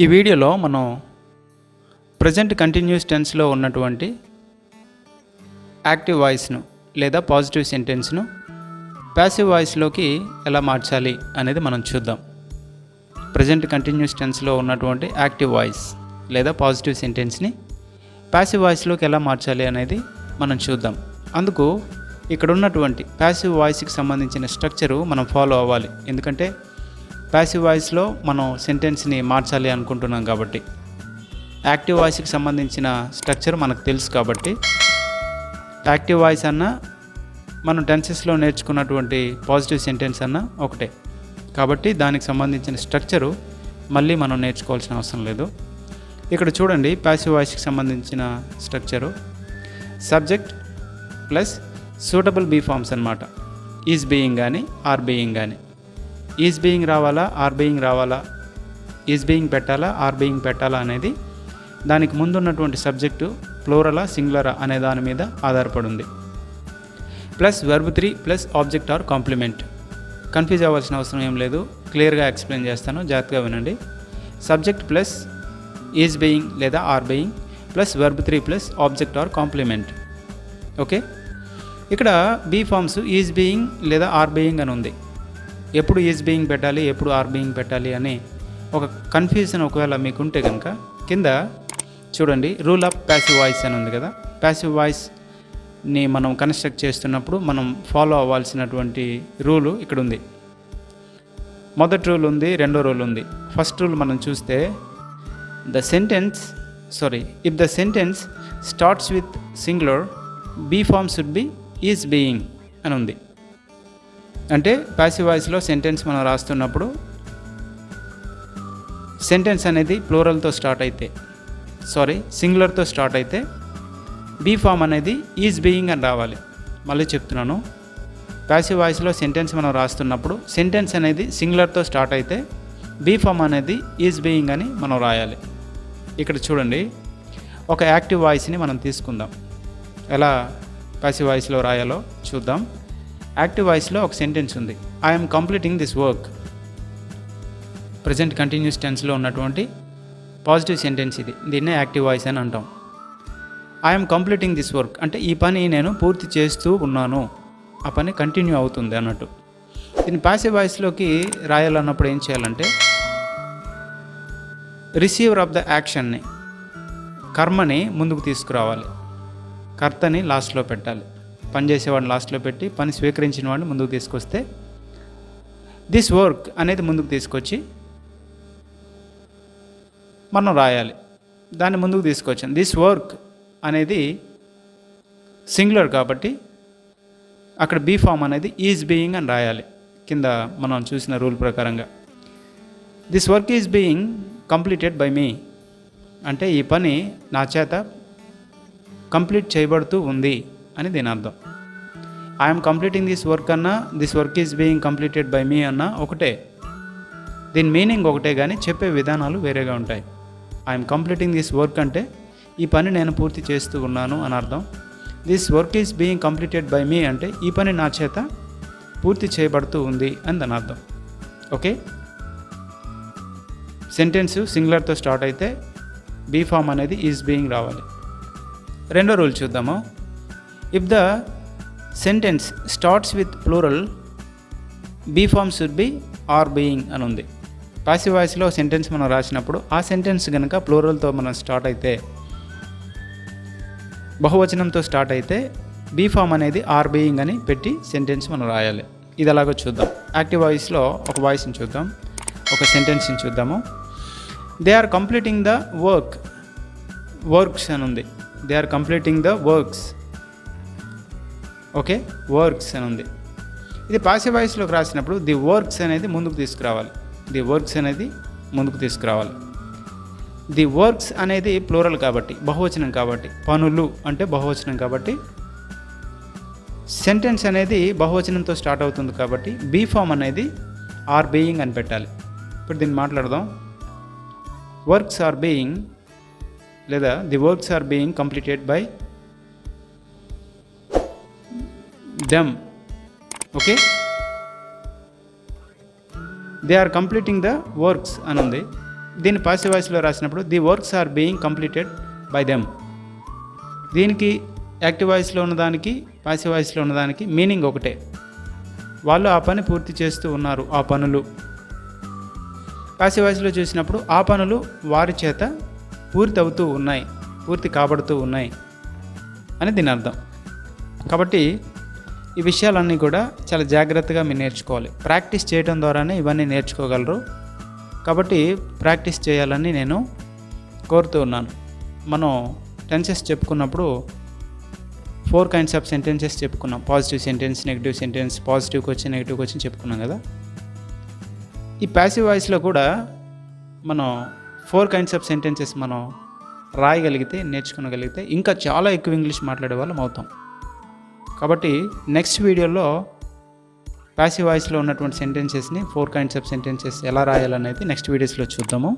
ఈ వీడియోలో మనం ప్రజెంట్ కంటిన్యూస్ టెన్స్లో ఉన్నటువంటి యాక్టివ్ వాయిస్ను లేదా పాజిటివ్ సెంటెన్స్ను ప్యాసివ్ వాయిస్లోకి ఎలా మార్చాలి అనేది మనం చూద్దాం. ప్రజెంట్ కంటిన్యూస్ టెన్స్లో ఉన్నటువంటి యాక్టివ్ వాయిస్ లేదా పాజిటివ్ సెంటెన్స్ని ప్యాసివ్ వాయిస్లోకి ఎలా మార్చాలి అనేది మనం చూద్దాం. అందుకు ఇక్కడ ఉన్నటువంటి ప్యాసివ్ వాయిస్కి సంబంధించిన స్ట్రక్చరు మనం ఫాలో అవ్వాలి. ఎందుకంటే ప్యాసివ్ వాయిస్లో మనం సెంటెన్స్ని మార్చాలి అనుకుంటున్నాం కాబట్టి, యాక్టివ్ వాయిస్కి సంబంధించిన స్ట్రక్చర్ మనకు తెలుసు కాబట్టి, యాక్టివ్ వాయిస్ అన్నా మనం టెన్సెస్లో నేర్చుకున్నటువంటి పాజిటివ్ సెంటెన్స్ అన్నా ఒకటే కాబట్టి దానికి సంబంధించిన స్ట్రక్చరు మళ్ళీ మనం నేర్చుకోవాల్సిన అవసరం లేదు. ఇక్కడ చూడండి, ప్యాసివ్ వాయిస్కి సంబంధించిన structure subject plus suitable be forms అన్నమాట. ఈజ్ బీయింగ్ కానీ ఆర్ బీయింగ్ కానీ. ఈజ్ బీయింగ్ రావాలా, ఆర్ బీయింగ్ రావాలా, ఈజ్ బీయింగ్ పెట్టాలా, ఆర్ బీయింగ్ పెట్టాలా అనేది దానికి ముందున్నటువంటి సబ్జెక్టు ప్లూరలా సింగులరా అనే దాని మీద ఆధారపడి ఉంది. Plus verb 3 plus object or complement. Confuse అవ్వాల్సిన అవసరం ఏం లేదు, క్లియర్గా ఎక్స్ప్లెయిన్ చేస్తాను, జాగ్రత్తగా వినండి. సబ్జెక్ట్ ప్లస్ ఈజ్ బీయింగ్ లేదా are being plus verb 3 plus object or complement. Okay, ఇక్కడ బీ ఫార్మ్స్ ఈజ్ బీయింగ్ లేదా ఆర్ బీయింగ్ అని ఉంది. ఎప్పుడు ఈజ్ బీయింగ్ పెట్టాలి, ఎప్పుడు ఆర్ బీయింగ్ పెట్టాలి అని ఒక కన్ఫ్యూజన్ ఒకవేళ మీకుంటే కనుక కింద చూడండి, రూల్ ఆఫ్ ప్యాసివ్ వాయిస్ అని ఉంది కదా. ప్యాసివ్ వాయిస్ని మనం కన్స్ట్రక్ట్ చేస్తున్నప్పుడు మనం ఫాలో అవ్వాల్సినటువంటి రూలు ఇక్కడ ఉంది. మొదటి రూల్ ఉంది, రెండో రూల్ ఉంది. ఫస్ట్ రూల్ మనం చూస్తే if the sentence starts with singular be form should be is being అని ఉంది. అంటే ప్యాసివ్ వాయిస్లో సెంటెన్స్ మనం రాస్తున్నప్పుడు సెంటెన్స్ అనేది ప్లూరల్తో స్టార్ట్ అయితే సింగులర్తో స్టార్ట్ అయితే బీ ఫామ్ అనేది ఈజ్ బీయింగ్ అని రావాలి. మళ్ళీ చెప్తున్నాను, ప్యాసివ్ వాయిస్లో సెంటెన్స్ మనం రాస్తున్నప్పుడు సెంటెన్స్ అనేది సింగులర్తో స్టార్ట్ అయితే బీ ఫామ్ అనేది ఈజ్ బీయింగ్ అని మనం రాయాలి. ఇక్కడ చూడండి, ఒక యాక్టివ్ వాయిస్ని మనం తీసుకుందాం. ఎలా ప్యాసివ్ వాయిస్లో రాయాలో చూద్దాం. యాక్టివ్ వాయిస్లో ఒక సెంటెన్స్ ఉంది, I'm completing this work. Present continuous టెన్స్లో ఉన్నటువంటి పాజిటివ్ సెంటెన్స్ ఇది. దీన్నే యాక్టివ్ వాయిస్ అని అంటాం. ఐఎమ్ కంప్లీటింగ్ దిస్ వర్క్ అంటే ఈ పని నేను పూర్తి చేస్తూ ఉన్నాను, ఆ పని కంటిన్యూ అవుతుంది అన్నట్టు. దీన్ని ప్యాసివ్ వాయిస్లోకి రాయాలన్నప్పుడు ఏం చేయాలంటే రిసీవర్ ఆఫ్ ద యాక్షన్ని, కర్మని ముందుకు తీసుకురావాలి, కర్తని లాస్ట్లో పెట్టాలి. పని చేసేవాడిని లాస్ట్లో పెట్టి పని స్వీకరించిన వాడిని ముందుకు తీసుకొస్తే దిస్ వర్క్ అనేది ముందుకు తీసుకొచ్చి మనం రాయాలి. దాన్ని ముందుకు తీసుకొచ్చాను. దిస్ వర్క్ అనేది సింగులర్ కాబట్టి అక్కడ బీ ఫామ్ అనేది ఈజ్ బీయింగ్ అని రాయాలి. కింద మనం చూసిన రూల్ ప్రకారంగా this work is being completed by me అంటే ఈ పని నా చేత కంప్లీట్ చేయబడుతూ ఉంది అని దీని అర్థం. ఐఎమ్ కంప్లీటింగ్ దిస్ వర్క్ అన్నా this work is being completed by me అన్నా ఒకటే. దీని మీనింగ్ ఒకటే కానీ చెప్పే విధానాలు వేరేగా ఉంటాయి. ఐఎమ్ కంప్లీటింగ్ దిస్ వర్క్ అంటే ఈ పని నేను పూర్తి చేస్తూ ఉన్నాను అని అర్థం. This work is being completed by me అంటే ఈ పని నా చేత పూర్తి చేయబడుతూ ఉంది అని దాని అర్థం. ఓకే, సెంటెన్స్ సింగులర్తో స్టార్ట్ అయితే బీ ఫామ్ అనేది ఈజ్ బీయింగ్ రావాలి. రెండో రూల్ చూద్దాము. If the sentence starts with plural be form should be are being అని ఉంది. ప్యాసివ్ వాయిస్లో సెంటెన్స్ మనం రాసినప్పుడు ఆ సెంటెన్స్ కనుక ప్లూరల్తో మనం స్టార్ట్ అయితే, బహువచనంతో స్టార్ట్ అయితే బీ ఫామ్ అనేది ఆర్ బీయింగ్ అని పెట్టి సెంటెన్స్ మనం రాయాలి. ఇది ఎలాగో చూద్దాం. యాక్టివ్ వాయిస్లో ఒక వాయిస్ని చూద్దాం, ఒక సెంటెన్స్ని చూద్దాము. They are completing the works అని ఉంది. They are completing the works. Okay, works అని ఉంది. ఇది ప్యాసివ్ వాయిస్లోకి రాసినప్పుడు ది వర్క్స్ అనేది ముందుకు తీసుకురావాలి. ది వర్క్స్ అనేది ముందుకు తీసుకురావాలి. ది వర్క్స్ అనేది ప్లూరల్ కాబట్టి, బహువచనం కాబట్టి, పనులు అంటే బహువచనం కాబట్టి సెంటెన్స్ అనేది బహువచనంతో స్టార్ట్ అవుతుంది కాబట్టి బీ ఫామ్ అనేది ఆర్ బీయింగ్ అని పెట్టాలి. ఇప్పుడు దీన్ని మాట్లాడదాం. వర్క్స్ ఆర్ బీయింగ్ లేదా the works are being completed by them. Okay, they are completing the works అని ఉంది. దీన్ని పాసివ్ వాయిస్లో రాసినప్పుడు the works are being completed by them. దీనికి యాక్టివ్ వాయిస్లో ఉన్నదానికి పాసివ్ వాయిస్లో ఉన్నదానికి మీనింగ్ ఒకటే. వాళ్ళు ఆ పని పూర్తి చేస్తూ ఉన్నారు, ఆ పనులు. పాసివ్ వాయిస్లో చూసినప్పుడు ఆ పనులు వారి చేత పూర్తి అవుతూ ఉన్నాయి, పూర్తి కాబడుతూ ఉన్నాయి అని దీని అర్థం. కాబట్టి ఈ విషయాలన్నీ కూడా చాలా జాగ్రత్తగా మీరు నేర్చుకోవాలి. ప్రాక్టీస్ చేయడం ద్వారానే ఇవన్నీ నేర్చుకోగలరు. కాబట్టి ప్రాక్టీస్ చేయాలని నేను కోరుతూ ఉన్నాను. మనం టెన్సెస్ చెప్పుకున్నప్పుడు 4 kinds ఆఫ్ సెంటెన్సెస్ చెప్పుకున్నాం. పాజిటివ్ సెంటెన్స్, నెగిటివ్ సెంటెన్స్, పాజిటివ్కి వచ్చి నెగిటివ్కి వచ్చి చెప్పుకున్నాం కదా. ఈ ప్యాసివ్ వాయిస్లో కూడా మనం 4 kinds ఆఫ్ సెంటెన్సెస్ మనం రాయగలిగితే, నేర్చుకోగలిగితే ఇంకా చాలా ఎక్కువ ఇంగ్లీష్ మాట్లాడే వాళ్ళం అవుతాం. కాబట్టి నెక్స్ట్ వీడియోలో ప్యాసివ్ వాయిస్లో ఉన్నటువంటి సెంటెన్సెస్ని 4 kinds ఆఫ్ సెంటెన్సెస్ ఎలా రాయాలనేది నెక్స్ట్ వీడియోస్లో చూద్దాము.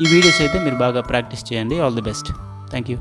ఈ వీడియోస్ అయితే మీరు బాగా ప్రాక్టీస్ చేయండి. All the best. Thank you.